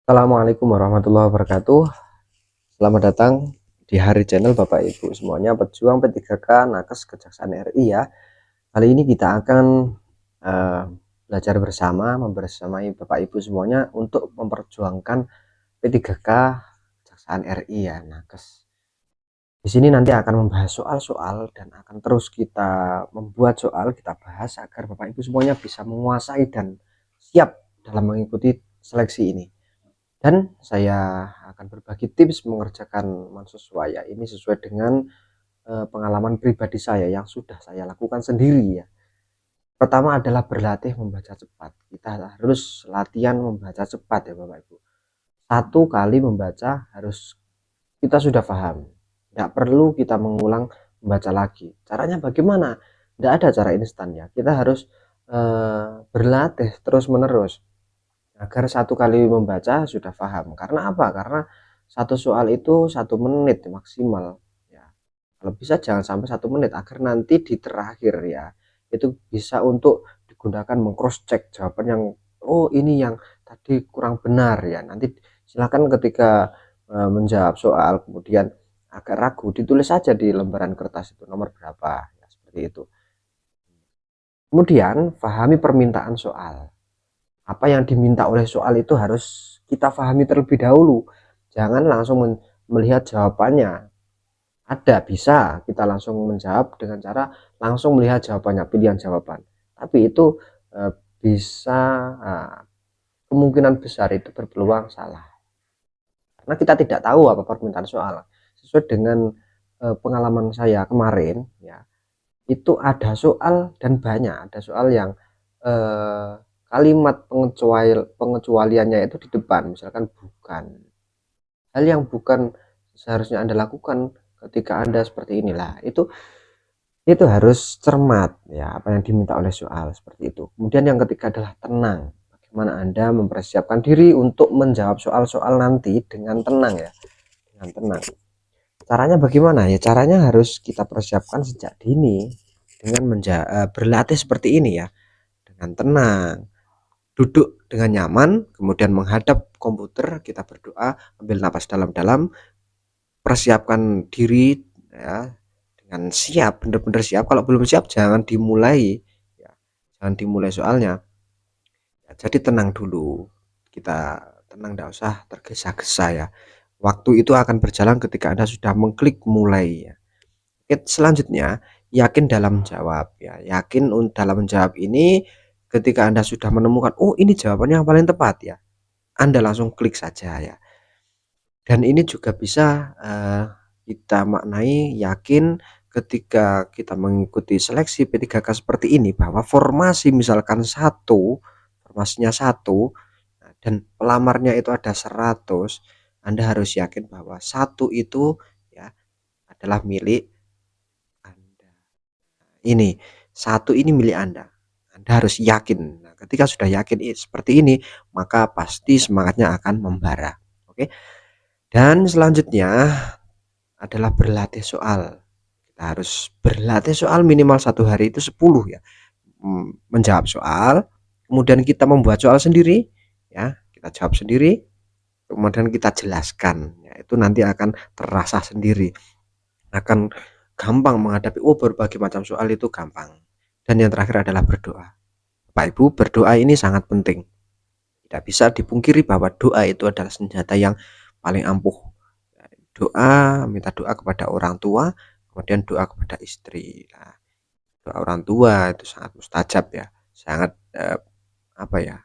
Assalamualaikum warahmatullahi wabarakatuh. Selamat datang di Hari Channel Bapak Ibu semuanya, pejuang P3K Nakes Kejaksaan RI ya. Kali ini kita akan belajar membersamai Bapak Ibu semuanya untuk memperjuangkan P3K Kejaksaan RI ya, Nakes. Di sini nanti akan membahas soal-soal dan akan terus kita membuat soal, kita bahas agar Bapak Ibu semuanya bisa menguasai dan siap dalam mengikuti seleksi ini. Dan saya akan berbagi tips mengerjakan mahasiswa ya, ini sesuai dengan pengalaman pribadi saya yang sudah saya lakukan sendiri ya. Pertama adalah berlatih membaca cepat. Kita harus latihan membaca cepat ya Bapak Ibu. Satu kali membaca harus kita sudah paham, tidak perlu kita mengulang membaca lagi. Caranya bagaimana? Tidak ada cara instan ya, kita harus berlatih terus menerus agar satu kali membaca sudah paham. Karena apa? Karena satu soal itu 1 menit maksimal ya. Kalau bisa jangan sampai 1 menit agar nanti di terakhir ya itu bisa untuk digunakan mengcross check jawaban yang oh ini yang tadi kurang benar ya. Nanti silakan ketika menjawab soal kemudian agak ragu, ditulis saja di lembaran kertas itu nomor berapa ya, seperti itu. Kemudian pahami permintaan soal. Apa yang diminta oleh soal itu harus kita pahami terlebih dahulu. Jangan langsung melihat jawabannya. Ada bisa kita langsung menjawab dengan cara langsung melihat jawabannya, pilihan jawaban. Tapi itu bisa kemungkinan besar itu berpeluang salah. Karena kita tidak tahu apa permintaan soal. Sesuai dengan pengalaman saya kemarin ya, itu ada soal dan banyak, ada soal yang kalimat pengecualiannya itu di depan, misalkan bukan, hal yang bukan seharusnya Anda lakukan ketika Anda seperti inilah, itu harus cermat ya apa yang diminta oleh soal, seperti itu. Kemudian yang ketiga adalah tenang. Bagaimana Anda mempersiapkan diri untuk menjawab soal-soal nanti dengan tenang ya, dengan tenang. Caranya bagaimana ya? Caranya harus kita persiapkan sejak dini dengan berlatih seperti ini ya, dengan tenang, duduk dengan nyaman, kemudian menghadap komputer, kita berdoa, ambil napas dalam-dalam, persiapkan diri ya dengan siap, benar-benar siap. Kalau belum siap jangan dimulai ya, jangan dimulai soalnya ya. Jadi tenang dulu, kita tenang, tidak usah tergesa-gesa ya. Waktu itu akan berjalan ketika Anda sudah mengklik mulai ya. Selanjutnya, yakin dalam jawab ya. Yakin dalam menjawab ini ketika Anda sudah menemukan, oh ini jawabannya yang paling tepat ya, Anda langsung klik saja ya. Dan ini juga bisa kita maknai yakin ketika kita mengikuti seleksi P3K seperti ini, bahwa formasi misalkan formasinya 1 dan pelamarnya itu ada 100, Anda harus yakin bahwa 1 itu ya adalah milik Anda. Ini 1 ini milik Anda. Anda harus yakin. Nah, ketika sudah yakin seperti ini, maka pasti semangatnya akan membara. Oke. Dan selanjutnya adalah berlatih soal. Kita harus berlatih soal minimal 1 hari itu 10 ya. Menjawab soal, kemudian kita membuat soal sendiri ya, kita jawab sendiri, kemudian kita jelaskan ya, itu nanti akan terasa sendiri, akan gampang menghadapi berbagai macam soal, itu gampang. Dan yang terakhir adalah berdoa. Bapak Ibu, berdoa ini sangat penting. Tidak bisa dipungkiri bahwa doa itu adalah senjata yang paling ampuh. Doa, minta doa kepada orang tua, kemudian doa kepada istri. Nah, doa orang tua itu sangat mustajab ya, sangat apa ya,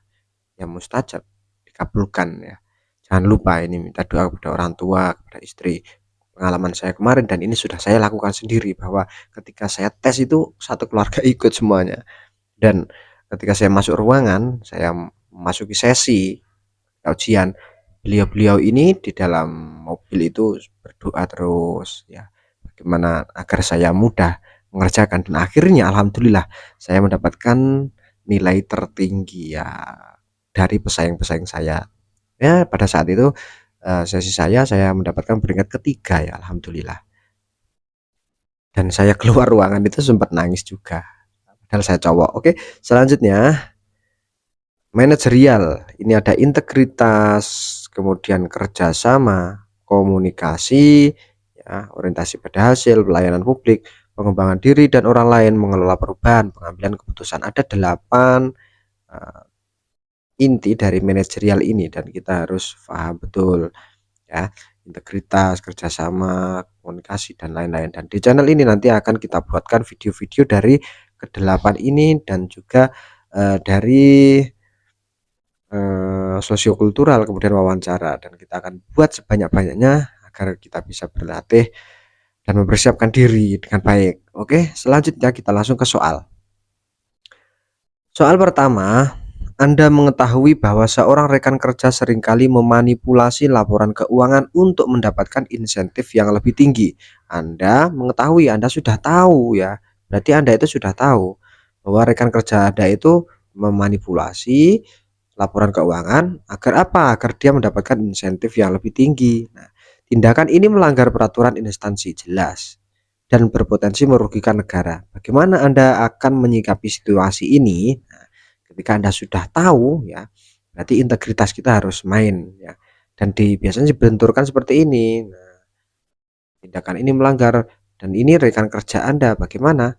yang mustajab, dikabulkan ya. Jangan lupa ini minta doa kepada orang tua, kepada istri. Pengalaman saya kemarin dan ini sudah saya lakukan sendiri, bahwa ketika saya tes itu satu keluarga ikut semuanya. Dan ketika saya masuk ruangan, saya memasuki sesi ujian, beliau-beliau ini di dalam mobil itu berdoa terus ya, bagaimana agar saya mudah mengerjakan, dan akhirnya alhamdulillah saya mendapatkan nilai tertinggi ya dari pesaing-pesaing saya ya. Pada saat itu sesi saya mendapatkan peringkat ketiga ya, alhamdulillah. Dan saya keluar ruangan itu sempat nangis juga, padahal saya cowok. Oke, selanjutnya manajerial. Ini ada integritas, kemudian kerjasama, komunikasi, ya, orientasi pada hasil, pelayanan publik, pengembangan diri dan orang lain, mengelola perubahan, pengambilan keputusan. Ada 8 inti dari manajerial ini dan kita harus paham betul, ya, integritas, kerjasama, komunikasi dan lain-lain. Dan di channel ini nanti akan kita buatkan video-video dari ke-8 ini dan juga dari sosiokultural, kemudian wawancara, dan kita akan buat sebanyak-banyaknya agar kita bisa berlatih dan mempersiapkan diri dengan baik. Oke, selanjutnya kita langsung ke soal. Soal pertama, Anda mengetahui bahwa seorang rekan kerja seringkali memanipulasi laporan keuangan untuk mendapatkan insentif yang lebih tinggi. Anda mengetahui, Anda sudah tahu ya. Berarti Anda itu sudah tahu bahwa rekan kerja Anda itu memanipulasi laporan keuangan agar apa? Agar dia mendapatkan insentif yang lebih tinggi. Nah, tindakan ini melanggar peraturan instansi jelas dan berpotensi merugikan negara. Bagaimana Anda akan menyikapi situasi ini? Nah, ketika Anda sudah tahu ya, berarti integritas kita harus main ya. Dan biasanya dibenturkan seperti ini. Nah, tindakan ini melanggar dan ini rekan kerja Anda. Bagaimana?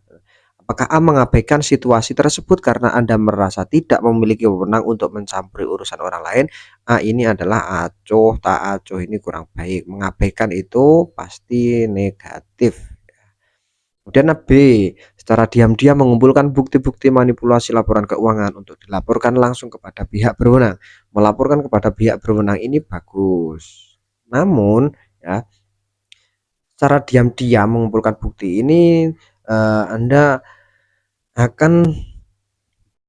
Apakah A mengabaikan situasi tersebut karena Anda merasa tidak memiliki wewenang untuk mencampuri urusan orang lain? A ini adalah acuh, tak acuh, ini kurang baik. Mengabaikan itu pasti negatif. Kemudian B, secara diam-diam mengumpulkan bukti-bukti manipulasi laporan keuangan untuk dilaporkan langsung kepada pihak berwenang. Melaporkan kepada pihak berwenang ini bagus. Namun ya, secara diam-diam mengumpulkan bukti ini Anda akan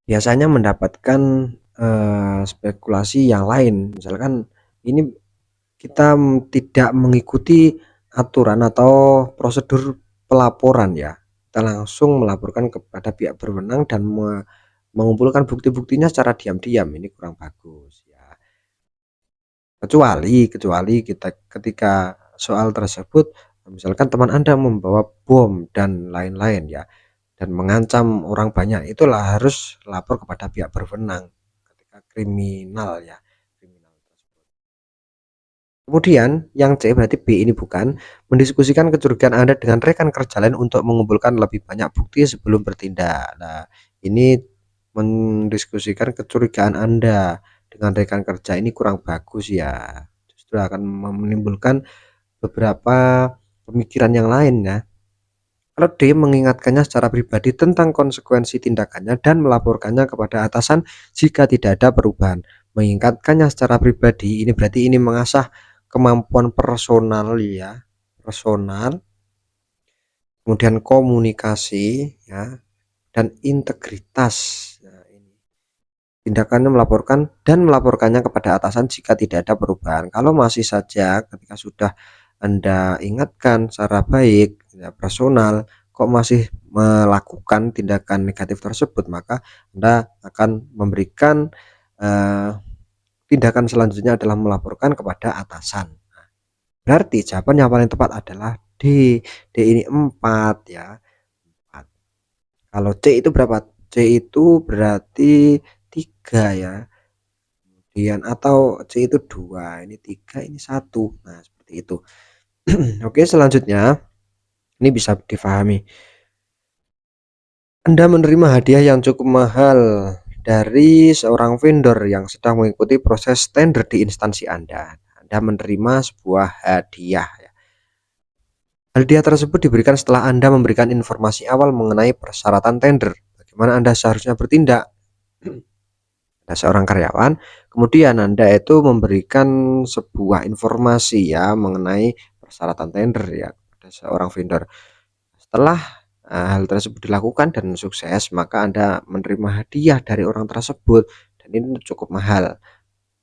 biasanya mendapatkan spekulasi yang lain. Misalkan ini kita tidak mengikuti aturan atau prosedur pelaporan ya. Kita langsung melaporkan kepada pihak berwenang dan mengumpulkan bukti-buktinya secara diam-diam. Ini kurang bagus ya. Kecuali kita ketika soal tersebut misalkan teman Anda membawa bom dan lain-lain ya, dan mengancam orang banyak, itulah harus lapor kepada pihak berwenang ketika kriminal ya, kriminal tersebut. Kemudian yang C berarti B ini bukan, mendiskusikan kecurigaan Anda dengan rekan kerja lain untuk mengumpulkan lebih banyak bukti sebelum bertindak. Nah, ini mendiskusikan kecurigaan Anda dengan rekan kerja ini kurang bagus ya. Justru akan menimbulkan beberapa pemikiran yang lain ya. Kalau D mengingatkannya secara pribadi tentang konsekuensi tindakannya dan melaporkannya kepada atasan jika tidak ada perubahan. Mengingatkannya secara pribadi ini berarti ini mengasah kemampuan personal ya, personal, kemudian komunikasi ya, dan integritas. Nah, ini tindakannya melaporkannya kepada atasan jika tidak ada perubahan. Kalau masih saja ketika sudah Anda ingatkan secara baik ya, personal, kok masih melakukan tindakan negatif tersebut, maka Anda akan memberikan tindakan selanjutnya adalah melaporkan kepada atasan. Berarti jawaban yang paling tepat adalah D. D ini 4 ya. 4. Kalau C itu berapa? C itu berarti 3 ya. Kemudian atau C itu 2, ini 3, ini 1. Nah, seperti itu. Oke, selanjutnya ini bisa difahami. Anda menerima hadiah yang cukup mahal dari seorang vendor yang sedang mengikuti proses tender di instansi Anda. Anda menerima sebuah hadiah ya. Hadiah tersebut diberikan setelah Anda memberikan informasi awal mengenai persyaratan tender. Bagaimana Anda seharusnya bertindak? Ada seorang karyawan, kemudian Anda itu memberikan sebuah informasi ya mengenai persyaratan tender ya kepada seorang vendor. Setelah hal tersebut dilakukan dan sukses, maka Anda menerima hadiah dari orang tersebut dan ini cukup mahal.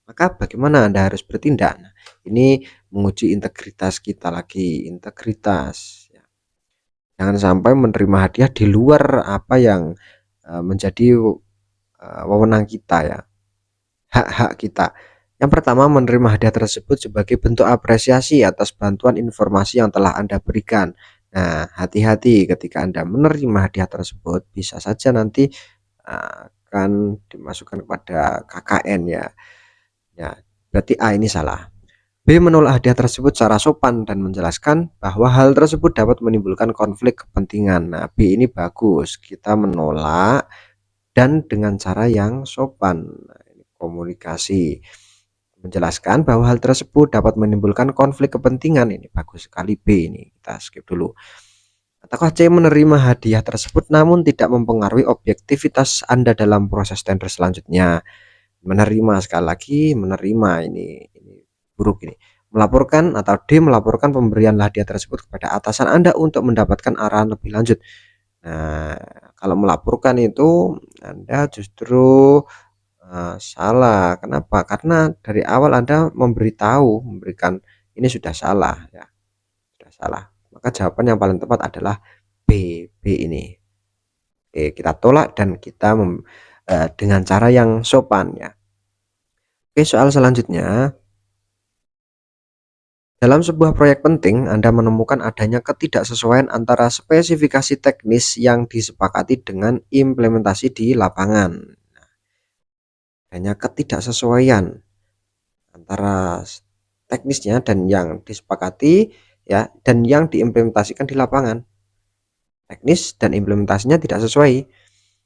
Maka bagaimana Anda harus bertindak? Nah, ini menguji integritas kita lagi, integritas ya. Jangan sampai menerima hadiah di luar apa yang menjadi wewenang kita ya, hak-hak kita. Yang pertama, menerima hadiah tersebut sebagai bentuk apresiasi atas bantuan informasi yang telah Anda berikan. Nah, hati-hati ketika Anda menerima hadiah tersebut, bisa saja nanti akan dimasukkan kepada KKN ya. Ya, berarti A ini salah. B menolak hadiah tersebut secara sopan dan menjelaskan bahwa hal tersebut dapat menimbulkan konflik kepentingan. Nah, B ini bagus. Kita menolak dan dengan cara yang sopan. Nah, ini komunikasi. Menjelaskan bahwa hal tersebut dapat menimbulkan konflik kepentingan. Ini bagus sekali B ini. Kita skip dulu. Ataukah C menerima hadiah tersebut namun tidak mempengaruhi objektivitas Anda dalam proses tender selanjutnya? Menerima, sekali lagi menerima, ini buruk ini. Melaporkan atau D melaporkan pemberian hadiah tersebut kepada atasan Anda untuk mendapatkan arahan lebih lanjut. Nah, kalau melaporkan itu Anda justru salah. Kenapa? Karena dari awal Anda memberikan ini sudah salah ya, sudah salah. Maka jawaban yang paling tepat adalah B, B ini. Oke, kita tolak dan kita dengan cara yang sopan ya. Oke, soal selanjutnya. Dalam sebuah proyek penting, Anda menemukan adanya ketidaksesuaian antara spesifikasi teknis yang disepakati dengan implementasi di lapangan. Adanya ketidaksesuaian antara teknisnya dan yang disepakati ya, dan yang diimplementasikan di lapangan. Teknis dan implementasinya tidak sesuai.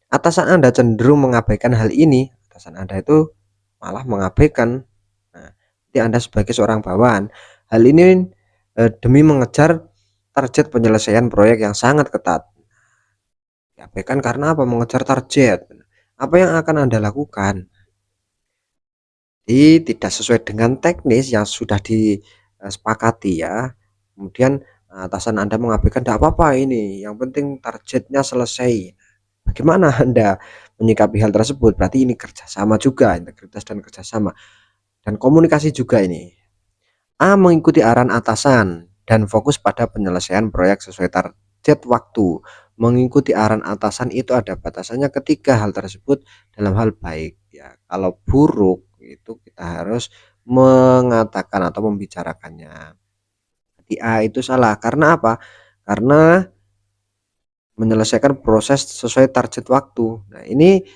Atasan Anda cenderung mengabaikan hal ini. Atasan Anda itu malah mengabaikan. Nah, jadi Anda sebagai seorang bawahan, hal ini demi mengejar target penyelesaian proyek yang sangat ketat. Diabaikan karena apa? Mengejar target. Apa yang akan Anda lakukan? Jadi tidak sesuai dengan teknis yang sudah disepakati ya. Kemudian atasan Anda mengabaikan, tidak apa-apa ini, yang penting targetnya selesai. Bagaimana Anda menyikapi hal tersebut? Berarti ini kerjasama juga, integritas dan kerjasama dan komunikasi juga ini. A mengikuti arahan atasan dan fokus pada penyelesaian proyek sesuai target waktu. Mengikuti arahan atasan itu ada batasannya ketika hal tersebut dalam hal baik ya. Kalau buruk itu kita harus mengatakan atau membicarakannya. Di A itu salah karena apa? Karena menyelesaikan proses sesuai target waktu. Nah, ini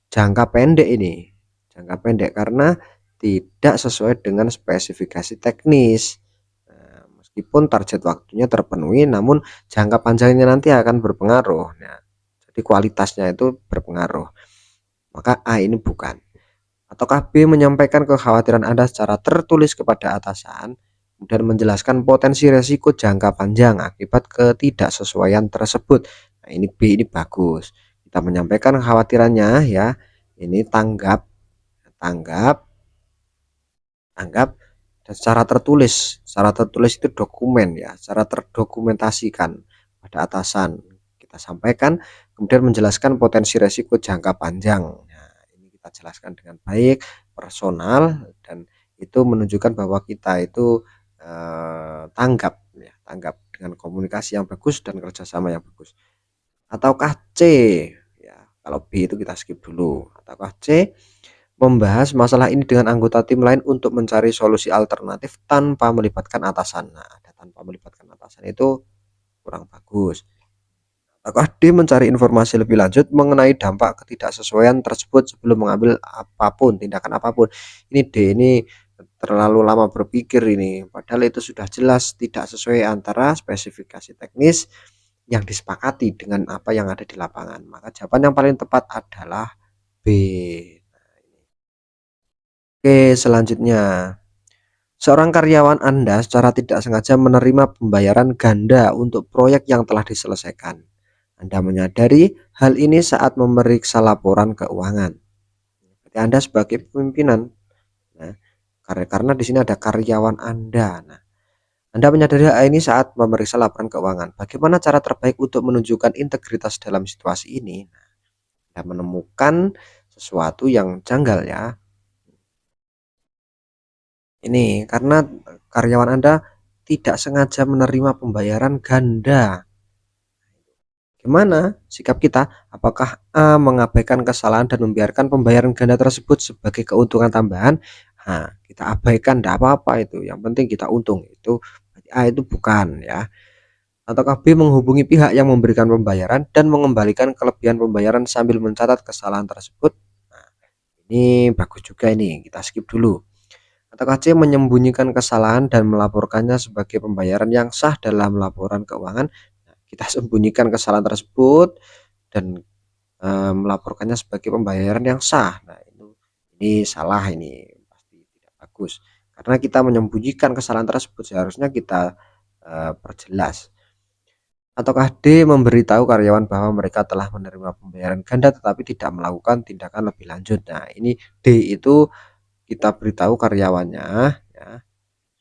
jangka pendek ini. Jangka pendek karena tidak sesuai dengan spesifikasi teknis. Nah, meskipun target waktunya terpenuhi, namun jangka panjangnya nanti akan berpengaruh. Nah, jadi kualitasnya itu berpengaruh. Maka A ini bukan. Ataukah B menyampaikan kekhawatiran Anda secara tertulis kepada atasan, kemudian menjelaskan potensi resiko jangka panjang akibat ketidaksesuaian tersebut. Nah, ini B ini bagus. Kita menyampaikan kekhawatirannya ya. Ini tanggap, tanggap, tanggap dan secara tertulis. Secara tertulis itu dokumen ya, secara terdokumentasikan pada atasan. Kita sampaikan, kemudian menjelaskan potensi resiko jangka panjang. Nah, ini kita jelaskan dengan baik, personal, dan itu menunjukkan bahwa kita itu tanggap ya, tanggap dengan komunikasi yang bagus dan kerjasama yang bagus. Ataukah C ya, kalau B itu kita skip dulu. Ataukah C membahas masalah ini dengan anggota tim lain untuk mencari solusi alternatif tanpa melibatkan atasan. Nah, ada tanpa melibatkan atasan itu kurang bagus. Apakah D mencari informasi lebih lanjut mengenai dampak ketidaksesuaian tersebut sebelum mengambil apapun, tindakan apapun. Ini D ini terlalu lama berpikir ini, padahal itu sudah jelas tidak sesuai antara spesifikasi teknis yang disepakati dengan apa yang ada di lapangan. Maka jawaban yang paling tepat adalah B. Oke, selanjutnya. Seorang karyawan Anda secara tidak sengaja menerima pembayaran ganda untuk proyek yang telah diselesaikan. Anda menyadari hal ini saat memeriksa laporan keuangan. Jadi Anda sebagai pimpinan, nah, karena di sini ada karyawan Anda. Nah, Anda menyadari hal ini saat memeriksa laporan keuangan. Bagaimana cara terbaik untuk menunjukkan integritas dalam situasi ini? Nah, Anda menemukan sesuatu yang janggal ya. Ini karena karyawan Anda tidak sengaja menerima pembayaran ganda. Gimana sikap kita? Apakah A mengabaikan kesalahan dan membiarkan pembayaran ganda tersebut sebagai keuntungan tambahan? Nah, kita abaikan, tidak apa-apa itu. Yang penting kita untung. Itu A itu bukan ya. Ataukah B menghubungi pihak yang memberikan pembayaran dan mengembalikan kelebihan pembayaran sambil mencatat kesalahan tersebut? Nah, ini bagus juga ini. Kita skip dulu. Ataukah C menyembunyikan kesalahan dan melaporkannya sebagai pembayaran yang sah dalam laporan keuangan? Nah, kita sembunyikan kesalahan tersebut dan melaporkannya sebagai pembayaran yang sah. Nah, ini salah, ini pasti tidak bagus. Karena kita menyembunyikan kesalahan tersebut, seharusnya kita perjelas. Ataukah D memberitahu karyawan bahwa mereka telah menerima pembayaran ganda tetapi tidak melakukan tindakan lebih lanjut. Nah, ini D itu kita beritahu karyawannya ya,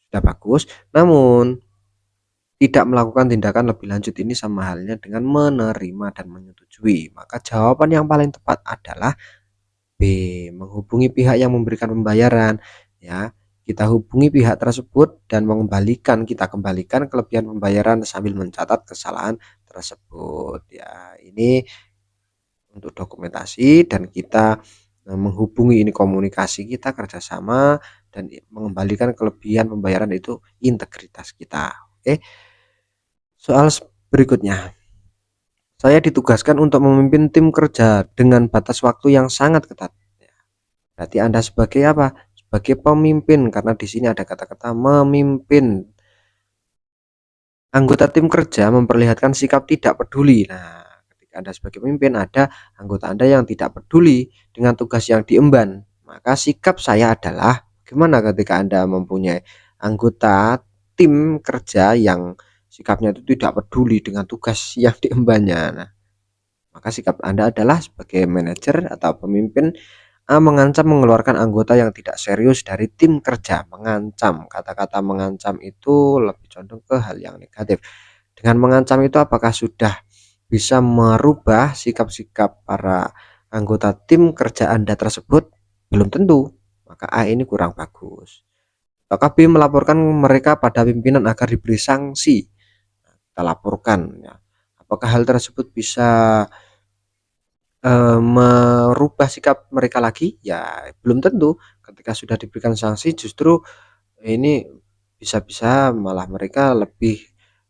sudah bagus, namun tidak melakukan tindakan lebih lanjut, ini sama halnya dengan menerima dan menyetujui. Maka jawaban yang paling tepat adalah B, menghubungi pihak yang memberikan pembayaran ya. Kita hubungi pihak tersebut dan kita kembalikan kelebihan pembayaran sambil mencatat kesalahan tersebut ya. Ini untuk dokumentasi dan kita menghubungi, ini komunikasi kita, kerjasama, dan mengembalikan kelebihan pembayaran itu integritas kita. Oke, soal berikutnya, saya ditugaskan untuk memimpin tim kerja dengan batas waktu yang sangat ketat. Berarti Anda sebagai apa? Sebagai pemimpin, karena di sini ada kata-kata memimpin. Anggota tim kerja memperlihatkan sikap tidak peduli. Nah, ketika Anda sebagai pemimpin, ada anggota Anda yang tidak peduli dengan tugas yang diemban. Maka sikap saya adalah gimana ketika Anda mempunyai anggota tim kerja yang sikapnya itu tidak peduli dengan tugas yang diembannya. Nah, maka sikap Anda adalah sebagai manajer atau pemimpin mengancam mengeluarkan anggota yang tidak serius dari tim kerja. Mengancam, kata-kata mengancam itu lebih condong ke hal yang negatif. Dengan mengancam itu apakah sudah bisa merubah sikap-sikap para anggota tim kerja Anda tersebut? Belum tentu. Maka A ini kurang bagus. Ataukah B melaporkan mereka pada pimpinan agar diberi sanksi? Kita laporkan ya. Apakah hal tersebut bisa merubah sikap mereka lagi? Ya belum tentu. Ketika sudah diberikan sanksi, justru ini bisa-bisa malah mereka lebih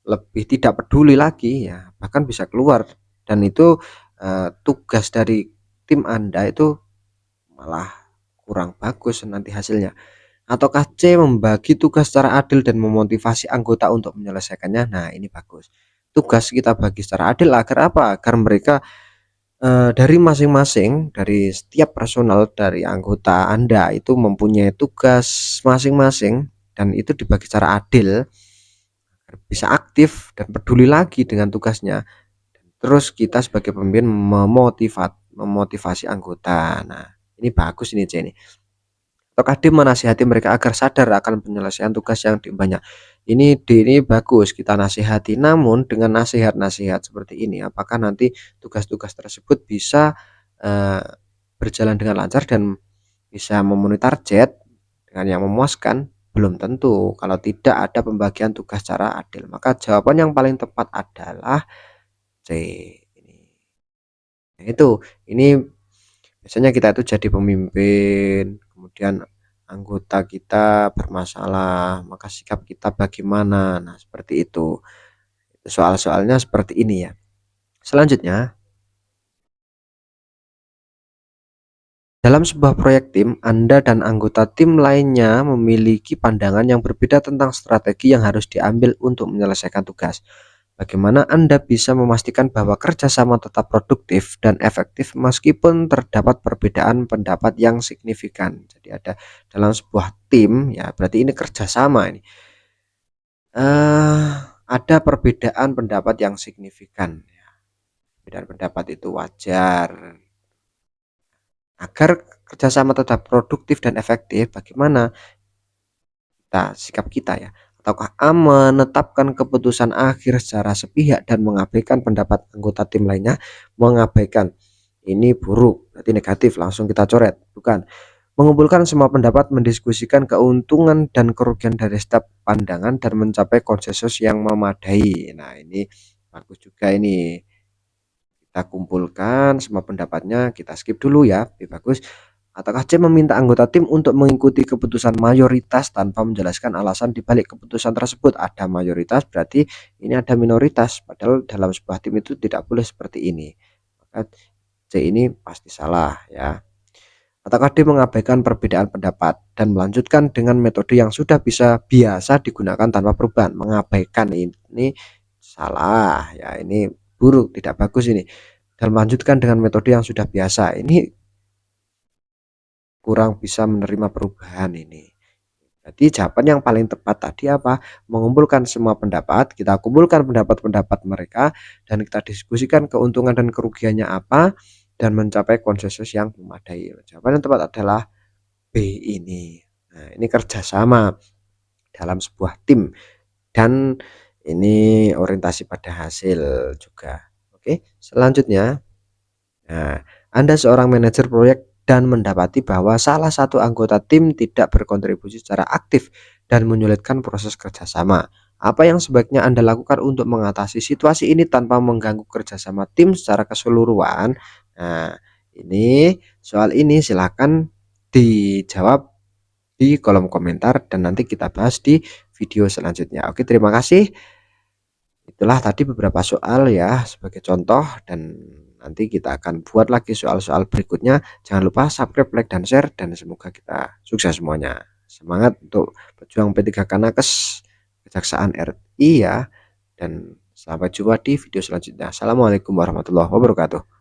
lebih tidak peduli lagi ya, bahkan bisa keluar, dan itu tugas dari tim Anda itu malah kurang bagus nanti hasilnya. Ataukah C membagi tugas secara adil dan memotivasi anggota untuk menyelesaikannya? Nah, ini bagus. Tugas kita bagi secara adil agar apa? Agar mereka dari masing-masing, dari setiap personal dari anggota Anda itu mempunyai tugas masing-masing dan itu dibagi secara adil agar bisa aktif dan peduli lagi dengan tugasnya. Terus kita sebagai pemimpin memotivasi anggota. Nah, ini bagus ini C ini. Ataukah D menasihati mereka agar sadar akan penyelesaian tugas yang diembannya? Ini D ini bagus kita nasihati, namun dengan nasihat-nasihat seperti ini apakah nanti tugas-tugas tersebut bisa eh, berjalan dengan lancar dan bisa memenuhi target dengan yang memuaskan? Belum tentu kalau tidak ada pembagian tugas secara adil. Maka jawaban yang paling tepat adalah C ini. Nah, ini biasanya kita itu jadi pemimpin, kemudian anggota kita bermasalah, maka sikap kita bagaimana? Nah, seperti itu. Soal-soalnya seperti ini ya. Selanjutnya, dalam sebuah proyek tim, Anda dan anggota tim lainnya memiliki pandangan yang berbeda tentang strategi yang harus diambil untuk menyelesaikan tugas. Bagaimana Anda bisa memastikan bahwa kerjasama tetap produktif dan efektif meskipun terdapat perbedaan pendapat yang signifikan? Jadi ada dalam sebuah tim ya, berarti ini kerjasama ini. Ada perbedaan pendapat yang signifikan. Perbedaan pendapat itu wajar. Agar kerjasama tetap produktif dan efektif, bagaimana sikap kita ya? Ataukah A menetapkan keputusan akhir secara sepihak dan mengabaikan pendapat anggota tim lainnya? Mengabaikan, ini buruk, berarti negatif, langsung kita coret. Bukan. Mengumpulkan semua pendapat, mendiskusikan keuntungan dan kerugian dari setiap pandangan dan mencapai konsensus yang memadai. Nah, ini bagus juga ini. Kita kumpulkan semua pendapatnya, kita skip dulu ya, bagus. Ataukah C meminta anggota tim untuk mengikuti keputusan mayoritas tanpa menjelaskan alasan dibalik keputusan tersebut? Ada mayoritas berarti ini ada minoritas, padahal dalam sebuah tim itu tidak boleh seperti ini. Maka C ini pasti salah ya. Ataukah D mengabaikan perbedaan pendapat dan melanjutkan dengan metode yang sudah biasa digunakan tanpa perubahan? Mengabaikan ini salah ya, ini buruk, tidak bagus ini. Dan melanjutkan dengan metode yang sudah biasa, ini kurang bisa menerima perubahan ini. Jadi jawaban yang paling tepat tadi apa? Mengumpulkan semua pendapat, kita kumpulkan pendapat-pendapat mereka dan kita diskusikan keuntungan dan kerugiannya apa dan mencapai konsensus yang memadai. Jawaban yang tepat adalah B ini. Nah, ini kerjasama dalam sebuah tim dan ini orientasi pada hasil juga. Oke, selanjutnya, nah, Anda seorang manajer proyek dan mendapati bahwa salah satu anggota tim tidak berkontribusi secara aktif dan menyulitkan proses kerjasama. Apa yang sebaiknya Anda lakukan untuk mengatasi situasi ini tanpa mengganggu kerjasama tim secara keseluruhan? Nah, ini soal ini silakan dijawab di kolom komentar dan nanti kita bahas di video selanjutnya. Oke, terima kasih. Itulah tadi beberapa soal ya sebagai contoh dan nanti kita akan buat lagi soal-soal berikutnya. Jangan lupa subscribe, like, dan share dan semoga kita sukses semuanya. Semangat untuk pejuang P3K Nakes Kejaksaan RI ya, dan sampai jumpa di video selanjutnya. Assalamualaikum warahmatullahi wabarakatuh.